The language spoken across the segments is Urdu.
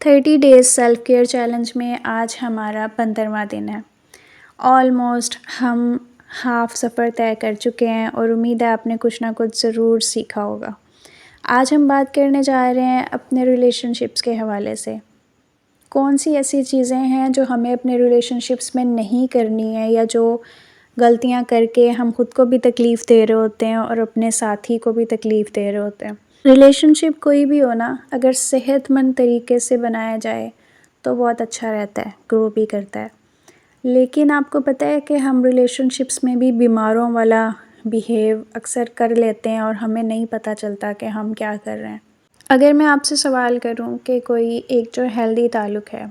30 ڈیز سیلف کیئر چیلنج میں آج ہمارا 15واں دن ہے۔ آلموسٹ ہم ہاف سفر طے کر چکے ہیں اور امید ہے آپ نے کچھ نہ کچھ ضرور سیکھا ہوگا۔ آج ہم بات کرنے جا رہے ہیں اپنے ریلیشن شپس کے حوالے سے۔ کون سی ایسی چیزیں ہیں جو ہمیں اپنے ریلیشن شپس میں نہیں کرنی ہے، یا جو غلطیاں کر کے ہم خود کو بھی تکلیف دے رہے ہوتے ہیں اور اپنے ساتھی کو بھی تکلیف دے رہے ہوتے ہیں۔ ریلیشن شپ کوئی بھی ہو نا، اگر صحت مند طریقے سے بنایا جائے تو بہت اچھا رہتا ہے، گرو بھی کرتا ہے۔ لیکن آپ کو پتہ ہے کہ ہم ریلیشن شپس میں بھی بیماروں والا بیہیو اکثر کر لیتے ہیں اور ہمیں نہیں پتہ چلتا کہ ہم کیا کر رہے ہیں۔ اگر میں آپ سے سوال کروں کہ کوئی ایک جو ہیلدی تعلق ہے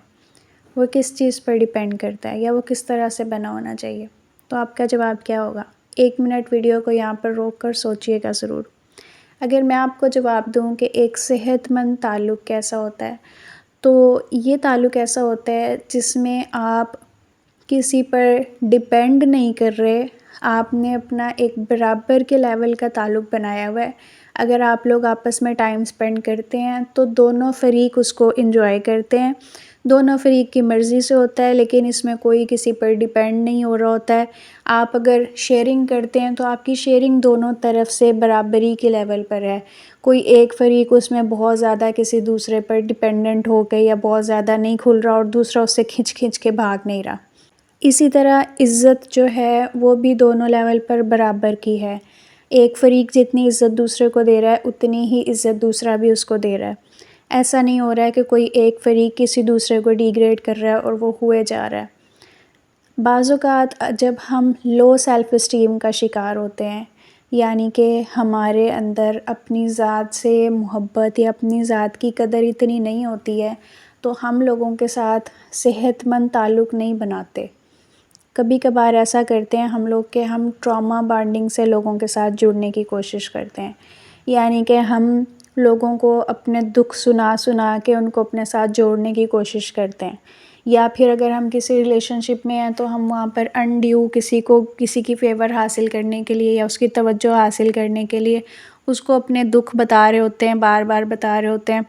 وہ کس چیز پر ڈیپینڈ کرتا ہے، یا وہ کس طرح سے بنا ہونا چاہیے، تو آپ کا جواب کیا ہوگا؟ 1 منٹ ویڈیو کو یہاں پر روک کر سوچئے گا ضرور۔ اگر میں آپ کو جواب دوں کہ ایک صحت مند تعلق کیسا ہوتا ہے، تو یہ تعلق ایسا ہوتا ہے جس میں آپ کسی پر ڈیپینڈ نہیں کر رہے، آپ نے اپنا ایک برابر کے لیول کا تعلق بنایا ہوا ہے۔ اگر آپ لوگ آپس میں ٹائم سپینڈ کرتے ہیں تو دونوں فریق اس کو انجوائے کرتے ہیں، دونوں فریق کی مرضی سے ہوتا ہے، لیکن اس میں کوئی کسی پر ڈیپینڈ نہیں ہو رہا ہوتا ہے۔ آپ اگر شیئرنگ کرتے ہیں تو آپ کی شیئرنگ دونوں طرف سے برابری کے لیول پر ہے، کوئی ایک فریق اس میں بہت زیادہ کسی دوسرے پر ڈیپینڈنٹ ہو کے یا بہت زیادہ نہیں کھل رہا اور دوسرا اس سے کھنچ کے بھاگ نہیں رہا۔ اسی طرح عزت جو ہے وہ بھی دونوں لیول پر برابر کی ہے، ایک فریق جتنی عزت دوسرے کو دے رہا ہے اتنی ہی عزت دوسرا بھی اس کو دے رہا ہے۔ ایسا نہیں ہو رہا ہے کہ کوئی ایک فریق کسی دوسرے کو ڈیگریڈ کر رہا ہے اور وہ ہوئے جا رہا ہے۔ بعض اوقات جب ہم لو سیلف اسٹیم کا شکار ہوتے ہیں، یعنی کہ ہمارے اندر اپنی ذات سے محبت یا اپنی ذات کی قدر اتنی نہیں ہوتی ہے، تو ہم لوگوں کے ساتھ صحت مند تعلق نہیں بناتے۔ کبھی کبھار ایسا کرتے ہیں ہم لوگ کہ ہم ٹراما بانڈنگ سے لوگوں کے ساتھ جڑنے کی کوشش کرتے ہیں، یعنی کہ ہم لوگوں کو اپنے دکھ سنا کے ان کو اپنے ساتھ جوڑنے کی کوشش کرتے ہیں، یا پھر اگر ہم کسی ریلیشن شپ میں ہیں تو ہم وہاں پر انڈیو کسی کی فیور حاصل کرنے کے لیے یا اس کی توجہ حاصل کرنے کے لیے اس کو اپنے دکھ بتا رہے ہوتے ہیں، بار بار بتا رہے ہوتے ہیں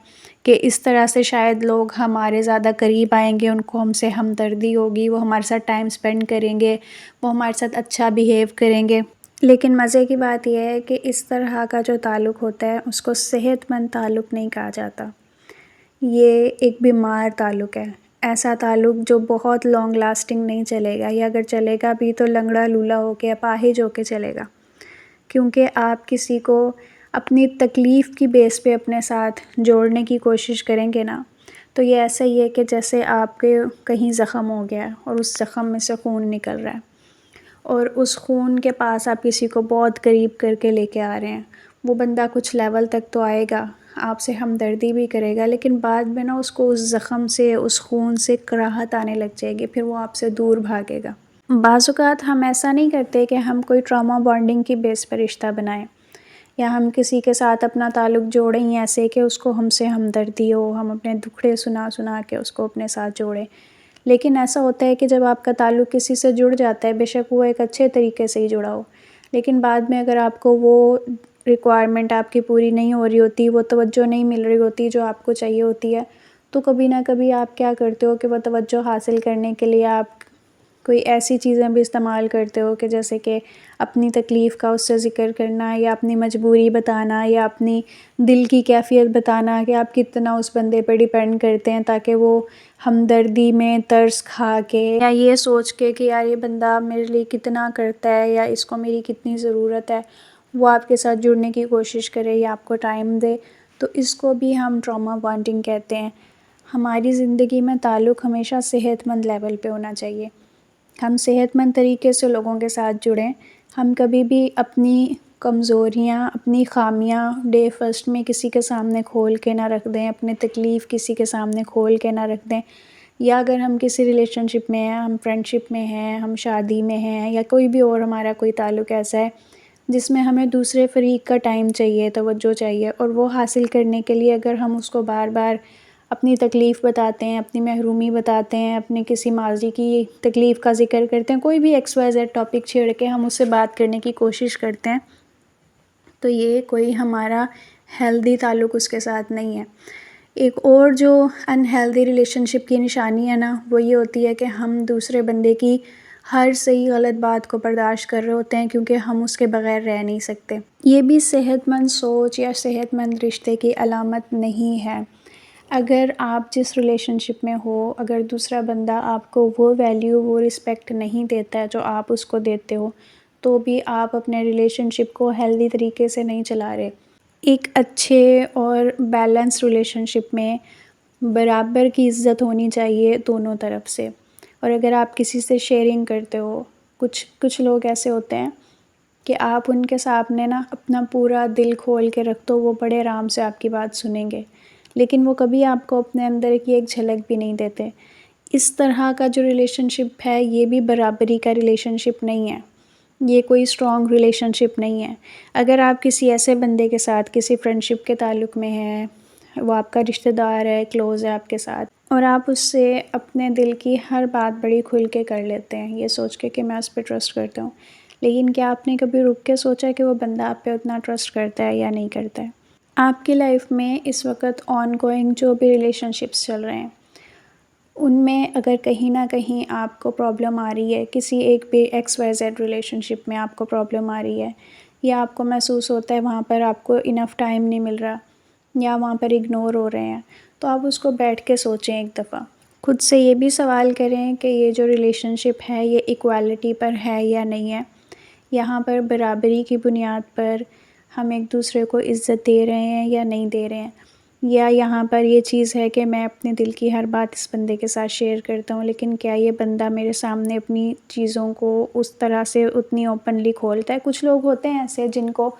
کہ اس طرح سے شاید لوگ ہمارے زیادہ قریب آئیں گے، ان کو ہم سے ہمدردی ہوگی، وہ ہمارے ساتھ ٹائم سپینڈ کریں گے، وہ ہمارے ساتھ اچھا بیہیو کریں گے۔ لیکن مزے کی بات یہ ہے کہ اس طرح کا جو تعلق ہوتا ہے اس کو صحت مند تعلق نہیں کہا جاتا، یہ ایک بیمار تعلق ہے۔ ایسا تعلق جو بہت لانگ لاسٹنگ نہیں چلے گا، یا اگر چلے گا بھی تو لنگڑا لولا ہو کے، اپاہج ہو کے چلے گا، کیونکہ آپ کسی کو اپنی تکلیف کی بیس پہ اپنے ساتھ جوڑنے کی کوشش کریں گے نا، تو یہ ایسا ہی ہے کہ جیسے آپ کے کہیں زخم ہو گیا اور اس زخم میں سے خون نکل رہا ہے، اور اس خون کے پاس آپ کسی کو بہت قریب کر کے لے کے آ رہے ہیں، وہ بندہ کچھ لیول تک تو آئے گا، آپ سے ہمدردی بھی کرے گا، لیکن بعد میں نا اس کو اس زخم سے، اس خون سے کراہت آنے لگ جائے گی، پھر وہ آپ سے دور بھاگے گا۔ بعض اوقات ہم ایسا نہیں کرتے کہ ہم کوئی ٹراما بانڈنگ کی بیس پر رشتہ بنائیں، یا ہم کسی کے ساتھ اپنا تعلق جوڑیں ہی ایسے کہ اس کو ہم سے ہمدردی ہو، ہم اپنے دکھڑے سنا کے اس کو اپنے ساتھ جوڑیں۔ لیکن ایسا ہوتا ہے کہ جب آپ کا تعلق کسی سے جڑ جاتا ہے، بے شک وہ ایک اچھے طریقے سے ہی جڑا ہو، لیکن بعد میں اگر آپ کو وہ ریکوائرمنٹ آپ کی پوری نہیں ہو رہی ہوتی، وہ توجہ نہیں مل رہی ہوتی جو آپ کو چاہیے ہوتی ہے، تو کبھی نہ کبھی آپ کیا کرتے ہو کہ وہ توجہ حاصل کرنے کے لیے آپ کوئی ایسی چیزیں بھی استعمال کرتے ہو کہ جیسے کہ اپنی تکلیف کا اس سے ذکر کرنا، یا اپنی مجبوری بتانا، یا اپنی دل کی کیفیت بتانا کہ آپ کتنا اس بندے پہ ڈیپینڈ کرتے ہیں، تاکہ وہ ہمدردی میں ترس کھا کے یا یہ سوچ کے کہ یار یہ بندہ میرے لیے کتنا کرتا ہے یا اس کو میری کتنی ضرورت ہے، وہ آپ کے ساتھ جڑنے کی کوشش کرے یا آپ کو ٹائم دے، تو اس کو بھی ہم ٹراما بانڈنگ کہتے ہیں۔ ہماری زندگی میں تعلق ہمیشہ صحت مند لیول پہ ہونا چاہیے، ہم صحت مند طریقے سے لوگوں کے ساتھ جڑیں، ہم کبھی بھی اپنی کمزوریاں، اپنی خامیاں ڈے فرسٹ میں کسی کے سامنے کھول کے نہ رکھ دیں، اپنی تکلیف کسی کے سامنے کھول کے نہ رکھ دیں، یا اگر ہم کسی ریلیشن شپ میں ہیں، ہم فرینڈ شپ میں ہیں، ہم شادی میں ہیں، یا کوئی بھی اور ہمارا کوئی تعلق ایسا ہے جس میں ہمیں دوسرے فریق کا ٹائم چاہیے، توجہ چاہیے، اور وہ حاصل کرنے کے لیے اگر ہم اس کو بار بار اپنی تکلیف بتاتے ہیں، اپنی محرومی بتاتے ہیں، اپنے کسی ماضی کی تکلیف کا ذکر کرتے ہیں، کوئی بھی XYZ ٹاپک چھیڑ کے ہم اس سے بات کرنے کی کوشش کرتے ہیں، تو یہ کوئی ہمارا ہیلدی تعلق اس کے ساتھ نہیں ہے۔ ایک اور جو انہیلدی ریلیشن شپ کی نشانی ہے نا، وہ یہ ہوتی ہے کہ ہم دوسرے بندے کی ہر صحیح غلط بات کو برداشت کر رہے ہوتے ہیں کیونکہ ہم اس کے بغیر رہ نہیں سکتے۔ یہ بھی صحت مند سوچ یا صحت مند رشتے کی علامت نہیں ہے۔ اگر آپ جس ریلیشن شپ میں ہو، اگر دوسرا بندہ آپ کو وہ ویلیو، وہ رسپیکٹ نہیں دیتا ہے جو آپ اس کو دیتے ہو، تو بھی آپ اپنے ریلیشن شپ کو ہیلدی طریقے سے نہیں چلا رہے۔ ایک اچھے اور بیلنس ریلیشن شپ میں برابر کی عزت ہونی چاہیے دونوں طرف سے۔ اور اگر آپ کسی سے شیئرنگ کرتے ہو، کچھ لوگ ایسے ہوتے ہیں کہ آپ ان کے سامنے نا اپنا پورا دل کھول کے رکھ دو، وہ بڑے آرام سے آپ کی بات سنیں گے، لیکن وہ کبھی آپ کو اپنے اندر کی ایک جھلک بھی نہیں دیتے۔ اس طرح کا جو ریلیشن شپ ہے، یہ بھی برابری کا ریلیشن شپ نہیں ہے، یہ کوئی اسٹرانگ ریلیشن شپ نہیں ہے۔ اگر آپ کسی ایسے بندے کے ساتھ کسی فرینڈ شپ کے تعلق میں ہیں، وہ آپ کا رشتہ دار ہے، کلوز ہے آپ کے ساتھ، اور آپ اس سے اپنے دل کی ہر بات بڑی کھل کے کر لیتے ہیں، یہ سوچ کے کہ میں اس پہ ٹرسٹ کرتا ہوں، لیکن کیا آپ نے کبھی رک کے سوچا کہ وہ بندہ آپ پہ اتنا ٹرسٹ کرتا ہے یا نہیں کرتا ہے؟ آپ کی لائف میں اس وقت آن گوئنگ جو بھی ریلیشن شپس چل رہے ہیں، ان میں اگر کہیں نہ کہیں آپ کو پرابلم آ رہی ہے، کسی ایک بھی XYZ ریلیشن شپ میں آپ کو پرابلم آ رہی ہے، یا آپ کو محسوس ہوتا ہے وہاں پر آپ کو انف ٹائم نہیں مل رہا، یا وہاں پر اگنور ہو رہے ہیں، تو آپ اس کو بیٹھ کے سوچیں ایک دفعہ۔ خود سے یہ بھی سوال کریں کہ یہ جو ریلیشن شپ ہے، یہ ایکوالٹی پر ہے یا نہیں ہے؟ یہاں پر برابری کی بنیاد پر ہم ایک دوسرے کو عزت دے رہے ہیں یا نہیں دے رہے ہیں؟ یا یہاں پر یہ چیز ہے کہ میں اپنے دل کی ہر بات اس بندے کے ساتھ شیئر کرتا ہوں، لیکن کیا یہ بندہ میرے سامنے اپنی چیزوں کو اس طرح سے اتنی اوپنلی کھولتا ہے؟ کچھ لوگ ہوتے ہیں ایسے جن کو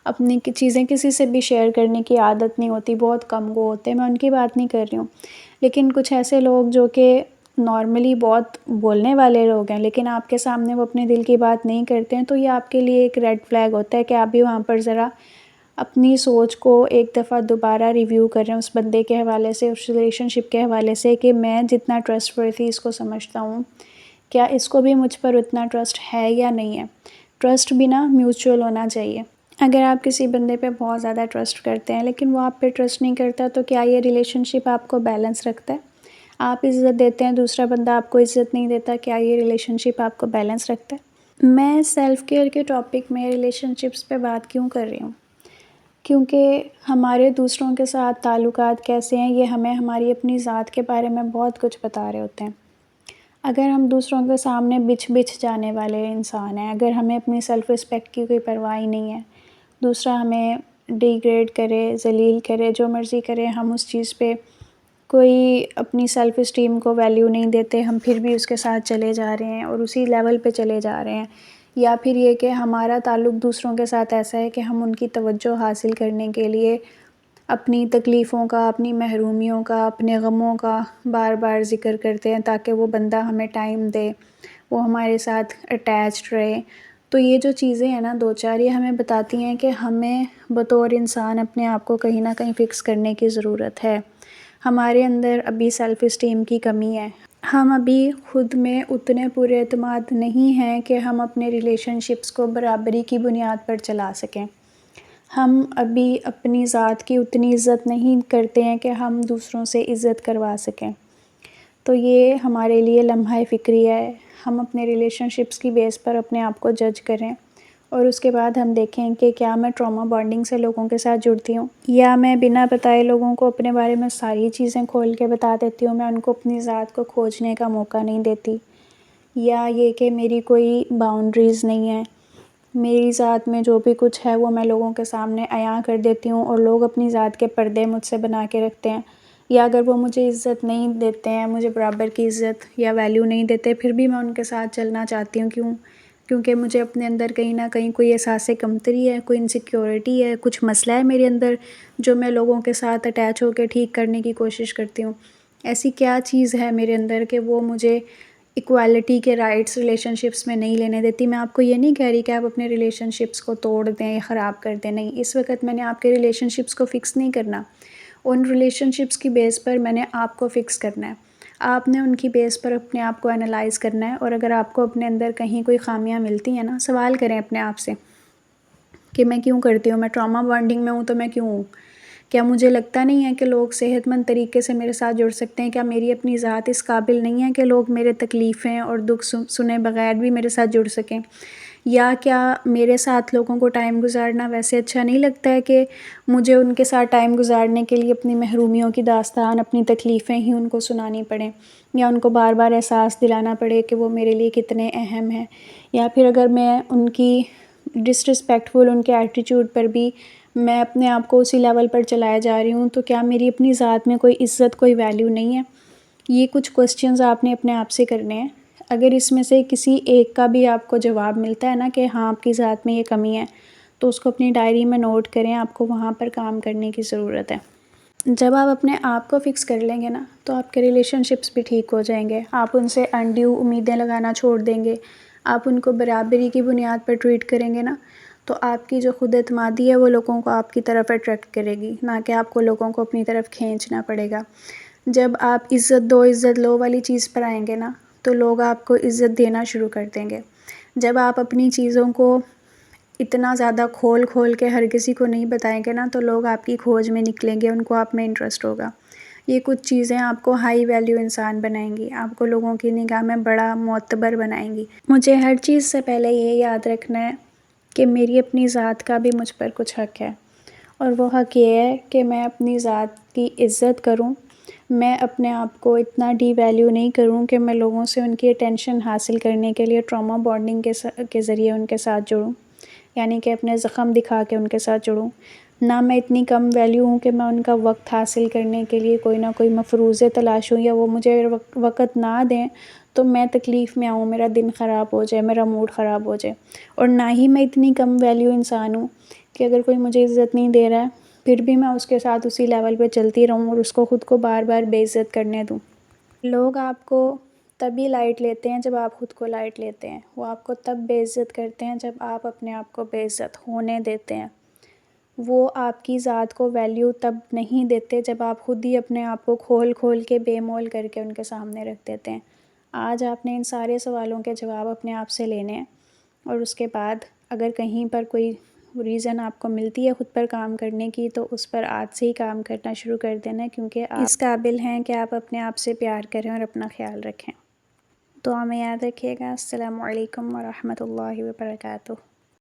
اپنی چیزیں کسی سے بھی شیئر کرنے کی عادت نہیں ہوتی، بہت کم وہ ہوتے ہیں، میں ان کی بات نہیں کر رہی ہوں، لیکن کچھ ایسے لوگ جو کہ نارملی بہت بولنے والے لوگ ہیں، لیکن آپ کے سامنے وہ اپنے دل کی بات نہیں کرتے ہیں، تو یہ آپ کے لیے ایک ریڈ فلیگ ہوتا ہے کہ آپ بھی وہاں پر ذرا اپنی سوچ کو ایک دفعہ دوبارہ ریویو کریں اس بندے کے حوالے سے، اس ریلیشن شپ کے حوالے سے، کہ میں جتنا ٹرسٹ ورتھی اس کو سمجھتا ہوں، کیا اس کو بھی مجھ پر اتنا ٹرسٹ ہے یا نہیں ہے؟ ٹرسٹ بھی نا میوچول ہونا چاہیے۔ اگر آپ کسی بندے پہ بہت زیادہ ٹرسٹ کرتے ہیں لیکن وہ آپ پہ ٹرسٹ نہیں کرتا، تو کیا یہ ریلیشن شپ آپ کو بیلنس رکھتا ہے؟ آپ عزت دیتے ہیں، دوسرا بندہ آپ کو عزت نہیں دیتا، کیا یہ ریلیشن شپ آپ کو بیلنس رکھتا ہے؟ میں سیلف کیئر کے ٹاپک میں ریلیشن شپس پہ بات کیوں کر رہی ہوں؟ کیونکہ ہمارے دوسروں کے ساتھ تعلقات کیسے ہیں، یہ ہمیں ہماری اپنی ذات کے بارے میں بہت کچھ بتا رہے ہوتے ہیں۔ اگر ہم دوسروں کے سامنے بچھ جانے والے انسان ہیں، اگر ہمیں اپنی سیلف رسپیکٹ کی کوئی پرواہ ہی نہیں ہے، دوسرا ہمیں ڈیگریڈ کرے، ذلیل کرے، جو مرضی کرے، ہم اس چیز پہ کوئی اپنی سیلف اسٹیم کو ویلیو نہیں دیتے، ہم پھر بھی اس کے ساتھ چلے جا رہے ہیں اور اسی لیول پہ چلے جا رہے ہیں، یا پھر یہ کہ ہمارا تعلق دوسروں کے ساتھ ایسا ہے کہ ہم ان کی توجہ حاصل کرنے کے لیے اپنی تکلیفوں کا، اپنی محرومیوں کا، اپنے غموں کا بار بار ذکر کرتے ہیں تاکہ وہ بندہ ہمیں ٹائم دے، وہ ہمارے ساتھ اٹیچڈ رہے۔ تو یہ جو چیزیں ہیں نا دو چار، یہ ہمیں بتاتی ہیں کہ ہمیں بطور انسان اپنے آپ کو کہیں نہ کہیں فکس کرنے کی ضرورت ہے۔ ہمارے اندر ابھی سیلف اسٹیم کی کمی ہے، ہم ابھی خود میں اتنے پورے اعتماد نہیں ہیں کہ ہم اپنے ریلیشن شپس کو برابری کی بنیاد پر چلا سکیں۔ ہم ابھی اپنی ذات کی اتنی عزت نہیں کرتے ہیں کہ ہم دوسروں سے عزت کروا سکیں۔ تو یہ ہمارے لیے لمحہ فکری ہے، ہم اپنے ریلیشن شپس کی بیس پر اپنے آپ کو جج کریں، اور اس کے بعد ہم دیکھیں کہ کیا میں ٹراما بانڈنگ سے لوگوں کے ساتھ جڑتی ہوں، یا میں بنا بتائے لوگوں کو اپنے بارے میں ساری چیزیں کھول کے بتا دیتی ہوں، میں ان کو اپنی ذات کو کھوجنے کا موقع نہیں دیتی، یا یہ کہ میری کوئی باؤنڈریز نہیں ہے، میری ذات میں جو بھی کچھ ہے وہ میں لوگوں کے سامنے عیاں کر دیتی ہوں اور لوگ اپنی ذات کے پردے مجھ سے بنا کے رکھتے ہیں، یا اگر وہ مجھے عزت نہیں دیتے ہیں، مجھے برابر کی عزت یا ویلیو نہیں دیتے، پھر بھی میں ان کے ساتھ چلنا چاہتی ہوں۔ کیونکہ مجھے اپنے اندر کہیں نہ کہیں کوئی احساس کمتری ہے، کوئی انسیکیورٹی ہے، کچھ مسئلہ ہے میرے اندر جو میں لوگوں کے ساتھ اٹیچ ہو کے ٹھیک کرنے کی کوشش کرتی ہوں۔ ایسی کیا چیز ہے میرے اندر کہ وہ مجھے ایکوالٹی کے رائٹس ریلیشن شپس میں نہیں لینے دیتی؟ میں آپ کو یہ نہیں کہہ رہی کہ آپ اپنے ریلیشن شپس کو توڑ دیں یا خراب کر دیں، نہیں، اس وقت میں نے آپ کے ریلیشن شپس کو فکس نہیں کرنا، ان ریلیشن شپس کی بیس پر میں نے آپ کو فکس کرنا ہے، آپ نے ان کی بیس پر اپنے آپ کو انالائز کرنا ہے، اور اگر آپ کو اپنے اندر کہیں کوئی خامیاں ملتی ہیں نا، سوال کریں اپنے آپ سے کہ میں کیوں کرتی ہوں، میں ٹراما بانڈنگ میں ہوں تو میں کیوں ہوں، کیا مجھے لگتا نہیں ہے کہ لوگ صحت مند طریقے سے میرے ساتھ جڑ سکتے ہیں؟ کیا میری اپنی ذات اس قابل نہیں ہے کہ لوگ میرے تکلیفیں اور دکھ سنے بغیر بھی میرے ساتھ جڑ سکیں؟ یا کیا میرے ساتھ لوگوں کو ٹائم گزارنا ویسے اچھا نہیں لگتا ہے کہ مجھے ان کے ساتھ ٹائم گزارنے کے لیے اپنی محرومیوں کی داستان، اپنی تکلیفیں ہی ان کو سنانی پڑیں، یا ان کو بار بار احساس دلانا پڑے کہ وہ میرے لیے کتنے اہم ہیں؟ یا پھر اگر میں ان کی ڈسرسپیکٹفل ان کے ایٹیٹیوڈ پر بھی میں اپنے آپ کو اسی لیول پر چلایا جا رہی ہوں، تو کیا میری اپنی ذات میں کوئی عزت، کوئی ویلیو نہیں ہے؟ یہ کچھ کوسچنز آپ نے اپنے آپ سے کرنے ہیں۔ اگر اس میں سے کسی ایک کا بھی آپ کو جواب ملتا ہے نا کہ ہاں آپ کی ذات میں یہ کمی ہے، تو اس کو اپنی ڈائری میں نوٹ کریں، آپ کو وہاں پر کام کرنے کی ضرورت ہے۔ جب آپ اپنے آپ کو فکس کر لیں گے نا تو آپ کے ریلیشن شپس بھی ٹھیک ہو جائیں گے، آپ ان سے انڈیو امیدیں لگانا چھوڑ دیں گے، آپ ان کو برابری کی بنیاد پر ٹریٹ کریں گے نا، تو آپ کی جو خود اعتمادی ہے وہ لوگوں کو آپ کی طرف اٹریکٹ کرے گی، نہ کہ آپ کو لوگوں کو اپنی طرف کھینچنا پڑے گا۔ جب آپ عزت دو عزت لو والی چیز پر آئیں گے نا تو لوگ آپ کو عزت دینا شروع کر دیں گے۔ جب آپ اپنی چیزوں کو اتنا زیادہ کھول کھول کے ہر کسی کو نہیں بتائیں گے نا تو لوگ آپ کی کھوج میں نکلیں گے، ان کو آپ میں انٹرسٹ ہوگا۔ یہ کچھ چیزیں آپ کو ہائی ویلیو انسان بنائیں گی، آپ کو لوگوں کی نگاہ میں بڑا معتبر بنائیں گی۔ مجھے ہر چیز سے پہلے یہ یاد رکھنا ہے کہ میری اپنی ذات کا بھی مجھ پر کچھ حق ہے، اور وہ حق یہ ہے کہ میں اپنی ذات کی عزت کروں، میں اپنے آپ کو اتنا ڈی ویلیو نہیں کروں کہ میں لوگوں سے ان کی اٹینشن حاصل کرنے کے لیے ٹراما بانڈنگ کے ذریعے ان کے ساتھ جڑوں، یعنی کہ اپنے زخم دکھا کے ان کے ساتھ جڑوں۔ نہ میں اتنی کم ویلیو ہوں کہ میں ان کا وقت حاصل کرنے کے لیے کوئی نہ کوئی مفروضے تلاشوں، یا وہ مجھے وقت نہ دیں تو میں تکلیف میں آؤں، میرا دن خراب ہو جائے، میرا موڈ خراب ہو جائے۔ اور نہ ہی میں اتنی کم ویلیو انسان ہوں کہ اگر کوئی مجھے عزت نہیں دے رہا ہے پھر بھی میں اس کے ساتھ اسی لیول پہ چلتی رہوں اور اس کو خود کو بار بار بے عزت کرنے دوں۔ لوگ آپ کو تبھی لائٹ لیتے ہیں جب آپ خود کو لائٹ لیتے ہیں، وہ آپ کو تب بے عزت کرتے ہیں جب آپ اپنے آپ کو بے عزت ہونے دیتے ہیں۔ وہ آپ کی ذات کو ویلیو تب نہیں دیتے جب آپ خود ہی اپنے آپ کو کھول کھول کے بے مول کر کے ان کے سامنے رکھ دیتے ہیں۔ آج آپ نے ان سارے سوالوں کے جواب اپنے آپ سے لینے ہیں، اور اس کے بعد اگر کہیں پر کوئی ریزن آپ کو ملتی ہے خود پر کام کرنے کی تو اس پر آج سے ہی کام کرنا شروع کر دینا، کیونکہ آپ اس قابل ہیں کہ آپ اپنے آپ سے پیار کریں اور اپنا خیال رکھیں۔ دعا میں یاد رکھیے گا۔ السلام علیکم ورحمۃ اللہ وبرکاتہ۔